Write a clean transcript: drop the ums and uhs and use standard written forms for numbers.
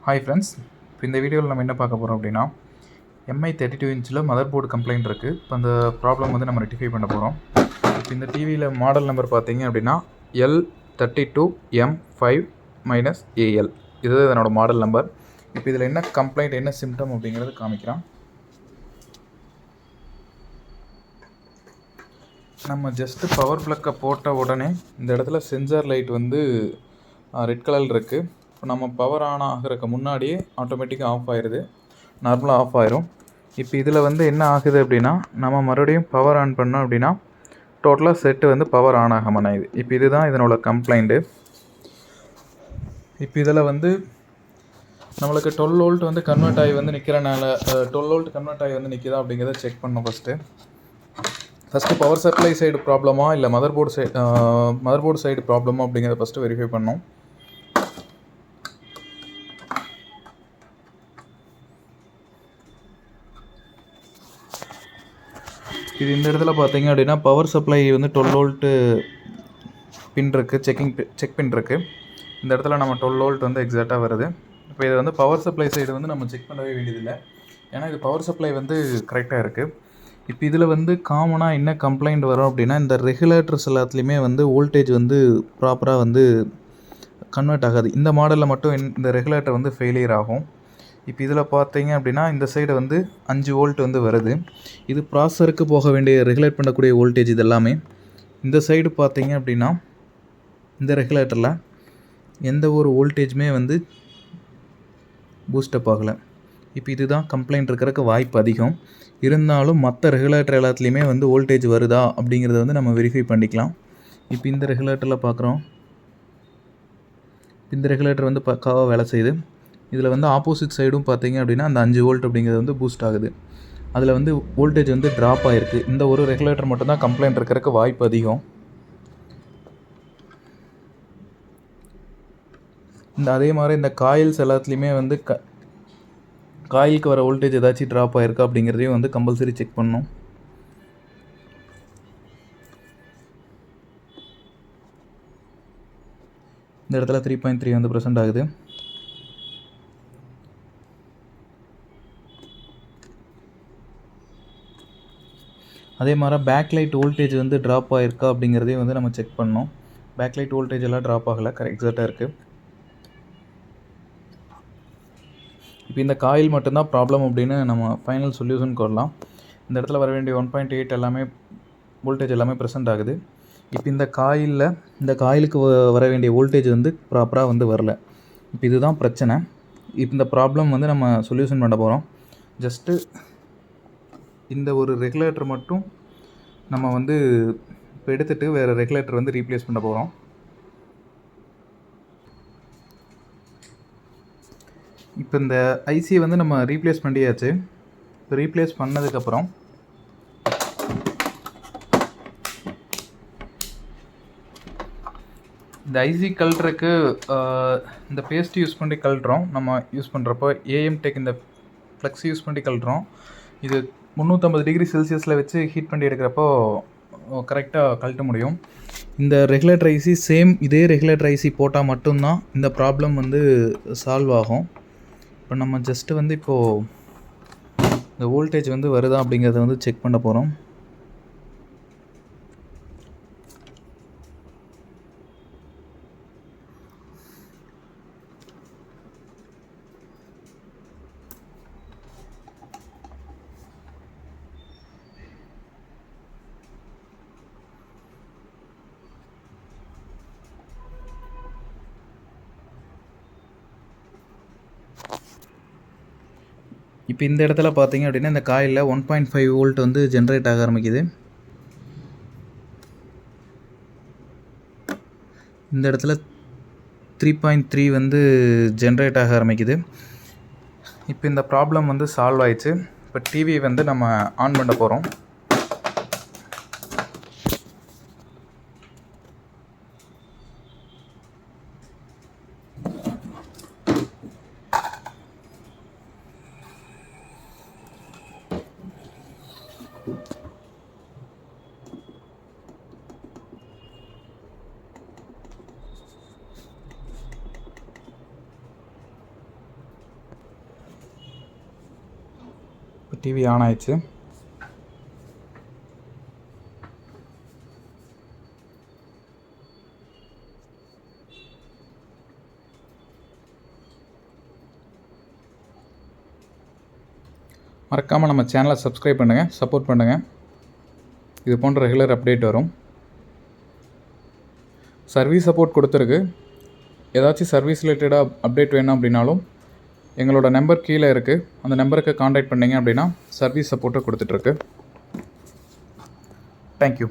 Hi friends, இப்போ இந்த வீடியோவில் நம்ம என்ன பார்க்க போகிறோம் அப்படின்னா MI32 இன்ச்சில் மதர் போர்டு கம்ப்ளைண்ட் இருக்குது. இப்போ அந்த ப்ராப்ளம் வந்து நம்ம ரெக்டிஃபை பண்ண போகிறோம். இப்போ இந்த டிவியில் மாடல் நம்பர் பார்த்தீங்க அப்படின்னா L32M5-AL, இதுதான் இதனோட மாடல் நம்பர். இப்போ இதில் என்ன கம்ப்ளைண்ட், என்ன சிம்டம் அப்படிங்கிறது காமிக்கிறோம். நம்ம ஜஸ்ட்டு பவர் ப்ளக்கை போட்ட உடனே இந்த இடத்துல சென்சார் லைட் வந்து ரெட் கலரில் இருக்குது. இப்போ நம்ம பவர் ஆன் ஆகிறதுக்கு முன்னாடியே ஆட்டோமேட்டிக்காக ஆஃப் ஆயிடுது, நார்மலாக ஆஃப் ஆயிரும். இப்போ இதில் வந்து என்ன ஆகுது அப்படின்னா, நம்ம மறுபடியும் பவர் ஆன் பண்ணோம் அப்படின்னா டோட்டலாக செட்டு வந்து பவர் ஆன் ஆக மாட்டேங்குது. இப்போ இதுதான் இதனோட கம்ப்ளைண்ட்டு. இப்போ இதில் வந்து நம்மளுக்கு 12 வோல்ட் வந்து கன்வெர்ட் ஆகி வந்து நிற்கிறனால 12 வோல்ட் கன்வெர்ட் ஆகி வந்து நிற்கிதா அப்படிங்கிறத செக் பண்ணோம். ஃபஸ்ட்டு பவர் சப்ளை சைடு ப்ராப்ளமா இல்லை மதர் போர்டு சைடு ப்ராப்ளமா அப்படிங்கிறத ஃபஸ்ட்டு வெரிஃபை பண்ணோம். இது இந்த இடத்துல பார்த்தீங்க அப்படின்னா பவர் சப்ளை வந்து 12 வோல்ட்டு பின் இருக்குது, செக் பின் இருக்குது. இந்த இடத்துல நம்ம 12 வோல்ட் வந்து எக்ஸாக்டாக வருது. இப்போ இது வந்து பவர் சப்ளை சைடு வந்து நம்ம செக் பண்ணவே வேண்டியதில்லை, ஏன்னா இது பவர் சப்ளை வந்து கரெக்டாக இருக்குது. இப்போ இதில் வந்து காமனாக என்ன கம்ப்ளைண்ட் வரும் அப்படின்னா, இந்த ரெகுலேட்டர்ஸ் எல்லாத்துலேயுமே வந்து வோல்டேஜ் வந்து ப்ராப்பராக வந்து கன்வெர்ட் ஆகாது. இந்த மாடலில் மட்டும் இந்த ரெகுலேட்டர் வந்து ஃபெயிலியர் ஆகும். இப்போ இதில் பார்த்தீங்க அப்படின்னா இந்த சைடு வந்து 5 வோல்ட் வந்து வருது. இது ப்ராசஸருக்கு போக வேண்டிய ரெகுலேட் பண்ணக்கூடிய வோல்டேஜ். இது எல்லாமே இந்த சைடு பார்த்தீங்க அப்படின்னா இந்த ரெகுலேட்டரில் எந்த ஒரு வோல்டேஜுமே வந்து பூஸ்டப் ஆகலை. இப்போ இதுதான் கம்ப்ளைண்ட் இருக்கிறதுக்கு வாய்ப்பு அதிகம். இருந்தாலும் மற்ற ரெகுலேட்டர் எல்லாத்துலேயுமே வந்து வோல்டேஜ் வருதா அப்படிங்கிறத வந்து நம்ம வெரிஃபை பண்ணிக்கலாம். இப்போ இந்த ரெகுலேட்டரில் பார்க்குறோம், இந்த ரெகுலேட்டர் வந்து பக்காவாக வேலை செய்யுது. இதில் வந்து ஆப்போசிட் சைடும் பார்த்தீங்க அப்படின்னா அந்த 5 வோல்ட் அப்படிங்கிறது வந்து பூஸ்ட் ஆகுது. அதில் வந்து வோல்டேஜ் வந்து ட்ராப் ஆகிருக்கு. இந்த ஒரு ரெகுலேட்டர் மட்டும்தான் கம்ப்ளைண்ட் இருக்கிறதுக்கு வாய்ப்பு அதிகம். அதே மாதிரி இந்த காயில்ஸ் எல்லாத்துலேயுமே வந்து காயிலுக்கு வர வோல்டேஜ் ஏதாச்சும் ட்ராப் ஆகிருக்கா அப்படிங்கிறதையும் வந்து கம்பல்சரி செக் பண்ணணும். இந்த இடத்துல 3.3 வந்து ப்ரெசென்ட் ஆகுது. அதே மாதிரி பேக்லைட் வோல்டேஜ் வந்து ட்ராப் ஆகிருக்கா அப்படிங்கிறதையும் வந்து நம்ம செக் பண்ணோம். பேக்லைட் வோல்டேஜ் எல்லாம் ட்ராப் ஆகலை, எக்ஸாக்டாக இருக்குது. இப்போ இந்த காயில் மட்டும்தான் ப்ராப்ளம் அப்படின்னு நம்ம ஃபைனல் சொல்யூஷனுக்கு வரலாம். இந்த இடத்துல வர வேண்டிய 1.8 எல்லாமே வோல்டேஜ் எல்லாமே ப்ரெசென்ட் ஆகுது. இப்போ இந்த காயிலுக்கு வர வேண்டிய வோல்டேஜ் வந்து ப்ராப்பராக வந்து வரல. இப்போ இதுதான் பிரச்சனை. இப்போ இந்த ப்ராப்ளம் வந்து நம்ம சொல்யூஷன் பண்ண போகிறோம். ஜஸ்ட்டு இந்த ஒரு ரெகுலேட்டர் மட்டும் நம்ம வந்து இப்போ எடுத்துகிட்டு வேறு ரெகுலேட்டர் வந்து ரீப்ளேஸ் பண்ண போகிறோம். இப்போ இந்த ஐசியை வந்து நம்ம ரீப்ளேஸ் பண்ணியாச்சு. இப்போ ரீப்ளேஸ் பண்ணதுக்கப்புறம் இந்த ஐசி கல்ட்ருக்கு இந்த பேஸ்ட் யூஸ் பண்ணி கழட்டுறோம். நம்ம யூஸ் பண்ணுறப்போ ஏஎம்டெக் இந்த ஃப்ளெக்ஸ் யூஸ் பண்ணி கழட்டுறோம். இது 350 டிகிரி செல்சியஸில் வச்சு ஹீட் பண்ணி எடுக்கிறப்போ கரெக்டாக கழட்ட முடியும். இந்த ரெகுலேட்டர் ஐசி இதே ரெகுலேட்டர் ஐசி போட்டால் மட்டும்தான் இந்த ப்ராப்ளம் வந்து சால்வ் ஆகும். இப்போ நம்ம ஜஸ்ட்டு வந்து இப்போது இந்த வோல்டேஜ் வந்து வருதா அப்படிங்கிறத வந்து செக் பண்ண போகிறோம். இப்போ இந்த இடத்துல பார்த்தீங்க அப்படின்னா இந்த காயிலில் 1.5 வோல்ட் வந்து ஜென்ரேட் ஆக ஆரம்பிக்குது. இந்த இடத்துல 3.3 வந்து ஜென்ரேட் ஆக ஆரம்பிக்குது. இப்போ இந்த ப்ராப்ளம் வந்து சால்வ் ஆயிடுச்சு. இப்போ டிவி வந்து நம்ம ஆன் பண்ண போகிறோம். டிவி ஆன் ஆயிடுச்சு. மறக்காமல் நம்ம சேனலை சப்ஸ்கிரைப் பண்ணுங்கள், சப்போர்ட் பண்ணுங்கள். இது போன்ற ரெகுலர் அப்டேட் வரும். சர்வீஸ் சப்போர்ட் கொடுத்துருக்கு. ஏதாச்சும் சர்வீஸ் ரிலேட்டடாக அப்டேட் வேணும் அப்படின்னாலும் எங்களோட நம்பர் கீழே இருக்குது. அந்த நம்பருக்கு காண்டாக்ட் பண்ணிங்க அப்படின்னா சர்வீஸ் சப்போர்ட்டை கொடுத்துட்ருக்கு. தேங்க்யூ.